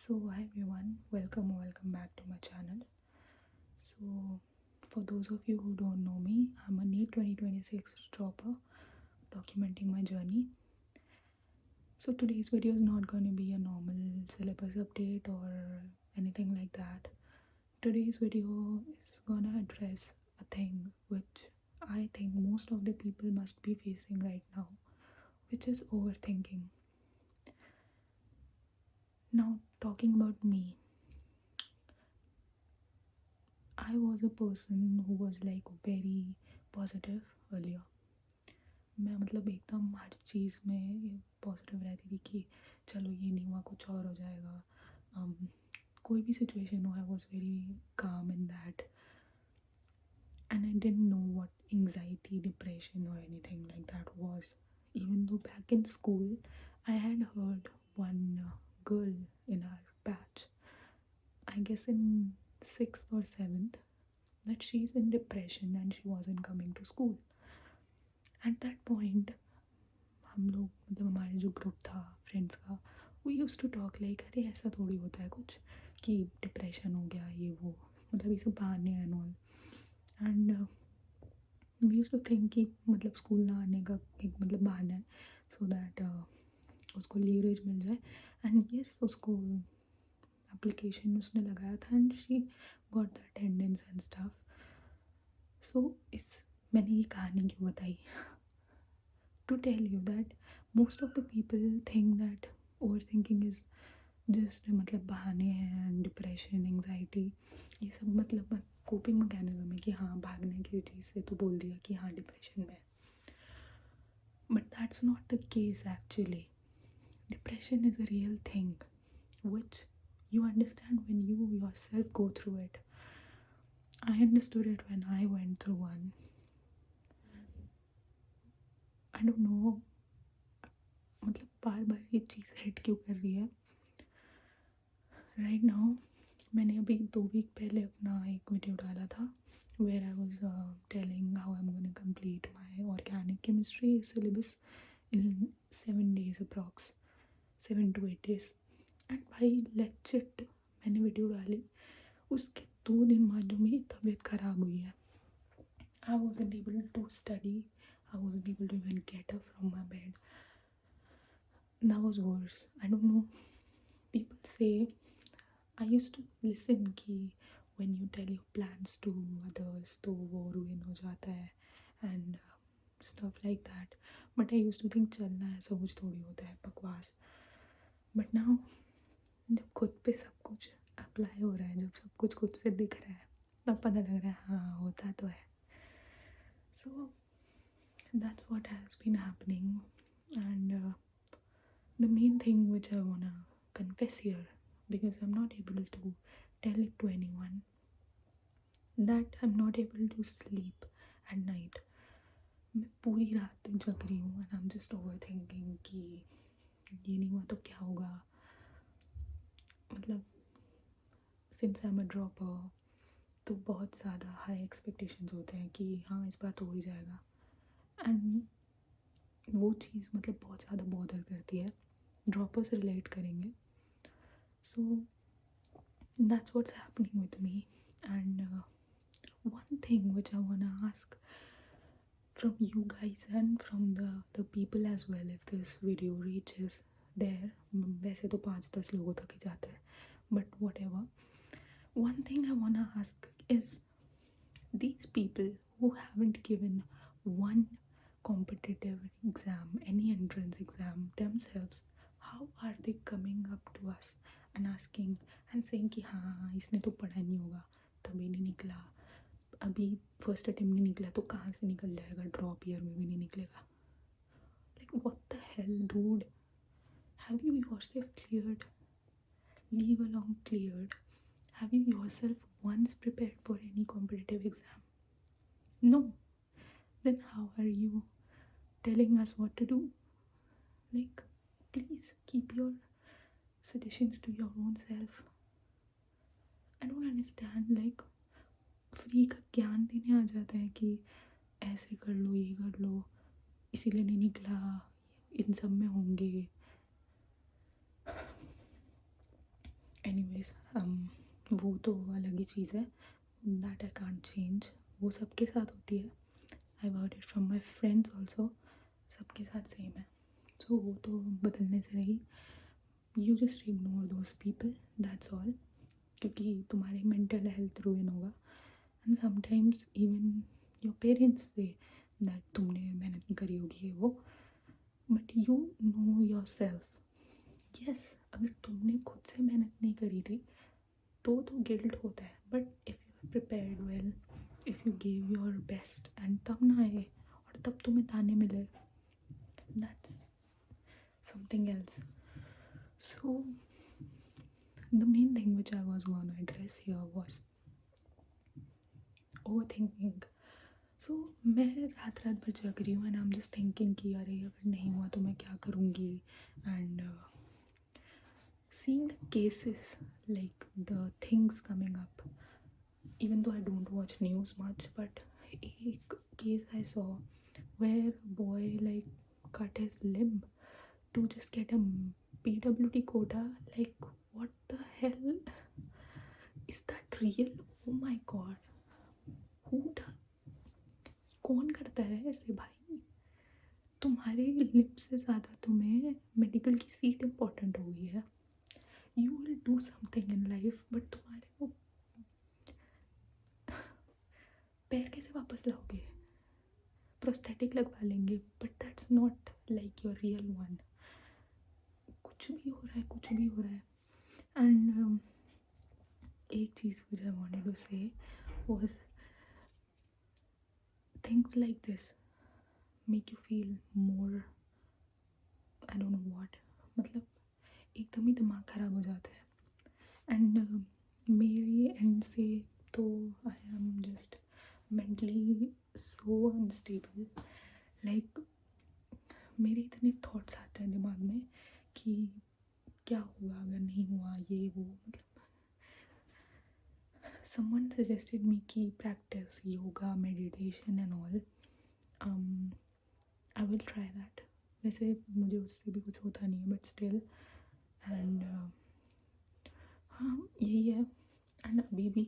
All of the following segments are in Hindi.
Hi everyone, welcome back to my channel. So, for those of you who don't know me, I'm a NEET 2026 dropper documenting my journey. So, today's video is not going to be a normal syllabus update or anything like that. Today's video is going to address a thing which I think most of the people must be facing right now, which is overthinking. Now, talking about me, I was a person who was like very positive earlier. मैं मतलब एकदम हर चीज़ में पॉजिटिव रहती थी कि चलो ये नहीं हुआ कुछ और हो जाएगा. कोई भी सिचुएशन हो, I was very calm in that and I didn't know what anxiety, depression or anything like that was. Even though back in school I had heard one girl in our batch, I guess in 6th or 7th, that she's in depression and she wasn't coming to school. At that point हम लोग मतलब हमारे जो ग्रुप था फ्रेंड्स का, we use to talk like अरे ऐसा थोड़ी होता है कुछ कि डिप्रेशन हो गया ये वो, मतलब ये सब बहाने and all. And we use to think कि मतलब स्कूल ना आने का एक मतलब बहाना है सो दैट उसको लीवरेज मिल जाए. एंड यस, उसको एप्लीकेशन उसने लगाया था and she got the attendance and stuff. So मैंने ये कहानी क्यों बताई? To tell you that most of the people think that overthinking is just मतलब बहाने हैं एंड डिप्रेशन एंग्जाइटी ये सब मतलब कोपिंग मैकेनिज्म है कि हाँ भागने की चीज़ से तो बोल दिया कि हाँ डिप्रेशन में. But that's not the case actually. Depression is a real thing which you understand when you yourself go through it. I understood it when I went through one. I don't know मतलब बार बार ये चीज़ हिट क्यों कर रही है राइट नाउ. मैंने अभी 2 वीक पहले अपना एक वीडियो डाला था where I was telling how I am gonna complete my organic chemistry syllabus in 7 days approx, 7 to 8 days. And भाई लेजिट मैंने वीडियो डाली, उसके 2 दिन बाद जो मेरी तबीयत ख़राब हुई है, I wasn't able to study, I wasn't able to even get up from my bed. That was worse. I don't know, people say, I used to listen कि when you tell your plans to others तो वो ruin हो जाता है and stuff like that. But I used to think चलना ऐसा कुछ थोड़ी होता है, बकवास. But now जब खुद पे सब कुछ अप्लाई हो रहा है, जब सब कुछ खुद से दिख रहा है, तब पता लग रहा है हाँ होता तो है. So that's what has been happening. And the main thing which I wanna confess here, because I'm not able to tell it to anyone, that I'm not able to sleep at night. मैं पूरी रात जग रही हूँ and I'm just overthinking कि ये नहीं हुआ तो क्या होगा. मतलब since I'm a dropper तो बहुत ज़्यादा हाई एक्सपेक्टेशंस होते हैं कि हाँ इस बार तो हो ही जाएगा. एंड वो चीज़ मतलब बहुत ज़्यादा बॉदर करती है. ड्रॉपर्स रिलेट करेंगे. So that's what's happening with me. And one thing which I want to ask from you guys and from the people as well, if this video reaches there, वैसे तो 5-10 लोगों तक ही जाता है, but whatever. One thing I want to ask is, these people who haven't given one competitive exam, any entrance exam themselves, how are they coming up to us and asking and saying कि हाँ इसने तो पढ़ा नहीं होगा तभी नहीं निकला, अभी फर्स्ट अटेम्प्ट नहीं निकला तो कहाँ से निकल जाएगा, ड्रॉप ईयर में भी नहीं निकलेगा. Like what the hell dude, have you yourself cleared, leave alone cleared, have you yourself once prepared for any competitive exam? No. Then how are you telling us what to do? Like, please keep your suggestions to your own self. I don't understand. Like, free का ज्ञान देने आ जाता है कि ऐसे कर लो ये कर लो, इसीलिए नहीं निकला, इन सब में होंगे. एनीवेज वो तो अलग ही चीज़ है, दैट आई कांट चेंज, वो सबके साथ होती है। I heard it from my friends also, सबके साथ सेम है। सो वो तो बदलने से रही, you just ignore those people, that's all. क्योंकि तुम्हारी मेंटल हेल्थ रुइन होगा। And sometimes even your parents say that तुमने मेहनत नहीं करी होगी ये वो, but you know your self. Yes, अगर तुमने खुद से मेहनत नहीं करी थी तो गिल्ट होता है, but if you prepared well, if you give your best and तब ना आए और तब तुम्हें ताने मिले, that's something else. So the main thing which I was going to address here was overthinking. So मैं रात रात भर जग रही हूँ and I am just thinking कि अरे अगर नहीं हुआ तो मैं क्या करूँगी, and seeing the cases, like the things coming up, even though I don't watch news much, but एक case I saw where a boy like cut his limb to just get a PWD quota. Like, what the hell? Is that real? Oh my god. Who कौन करता है ऐसे भाई? तुम्हारे लिप से ज़्यादा तुम्हें मेडिकल की सीट इम्पोर्टेंट हो गई है। You will do something in life, but तुम्हारे वो पैर कैसे वापस लाओगे? प्रोस्थेटिक लगवा लेंगे, but that's not like your real one. कुछ भी हो रहा है, कुछ भी हो रहा है। एंड एक चीज़ which I wanted to say was things like this make you feel more, I don't know what, मतलब एकदम ही दिमाग ख़राब हो जाता है। एंड मेरे एंड से तो I am just mentally so unstable. Like मेरे इतने थॉट्स आते हैं दिमाग में कि क्या होगा अगर नहीं हुआ ये वो, मतलब someone suggested me कि practice yoga, meditation and all. I will try that. वैसे मुझे उससे भी कुछ होता नहीं है, बट स्टिल। एंड हाँ यही है। एंड अभी भी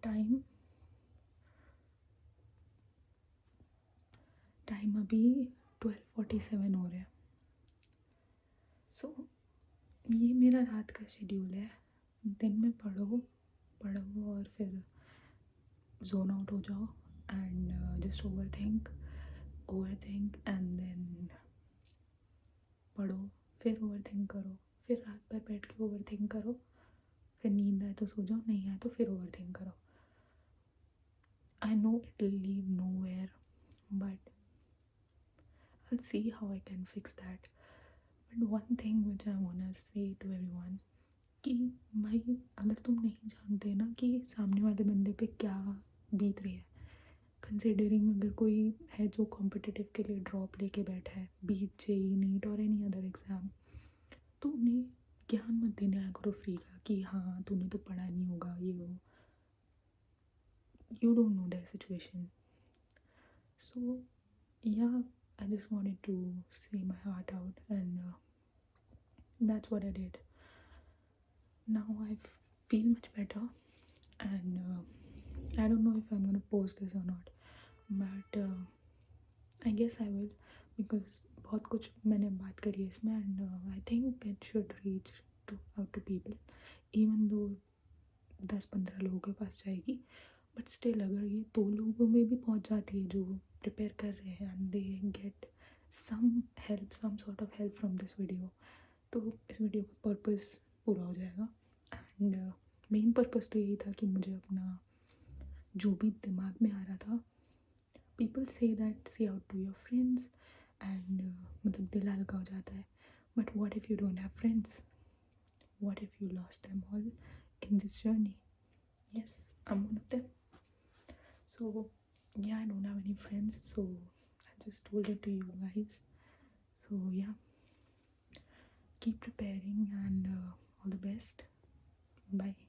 टाइम अभी 12:47 हो रहा है। सो ये मेरा रात का शेड्यूल है। दिन में पढ़ो और फिर जोन आउट हो जाओ and just overthink and then पढ़ो, फिर ओवर थिंक करो, फिर रात भर बैठ के ओवर थिंक करो, फिर नींद आए तो सो जाओ, नहीं आए तो फिर ओवर थिंक करो। I know it will lead nowhere, but I'll see how I can fix that. But one thing which I wanna say to everyone कि भाई अगर तुम नहीं जानते ना कि सामने वाले बंदे पे क्या बीत रही है, कंसिडरिंग अगर कोई है जो कॉम्पिटिटिव के लिए ड्रॉप लेके बैठा है, बीट जेई नीट और एनी अदर एग्ज़ाम, तो उन्हें ज्ञान मत देने आया करो फ्री का कि हाँ तूने तो पढ़ा नहीं होगा ये वो। You don't know that situation. So yeah I just wanted to say my heart out, and that's what I did. Now I feel much better, and I don't know if I'm gonna post this or not, but I guess I will, because बहुत कुछ मैंने बात करी है इसमें, and I think it should reach out to people, even though 10-15 लोगों के पास जाएगी, बट स्टिल अगर ये 2 लोगों में भी पहुंच जाती है जो प्रिपेयर कर रहे हैं and they get some help, some sort of help from this video, तो इस वीडियो का पर्पस पूरा हो जाएगा। एंड मेन पर्पस तो यही था कि मुझे अपना जो भी दिमाग में आ रहा था, people say that see out to your friends, and मतलब दिल हल्का हो जाता है, but what if you don't have friends, what if you lost them all in this journey? Yes, I'm one of them. So yeah, I don't have any friends, so I just told it to you guys. So yeah, keep preparing, and all the best. Bye.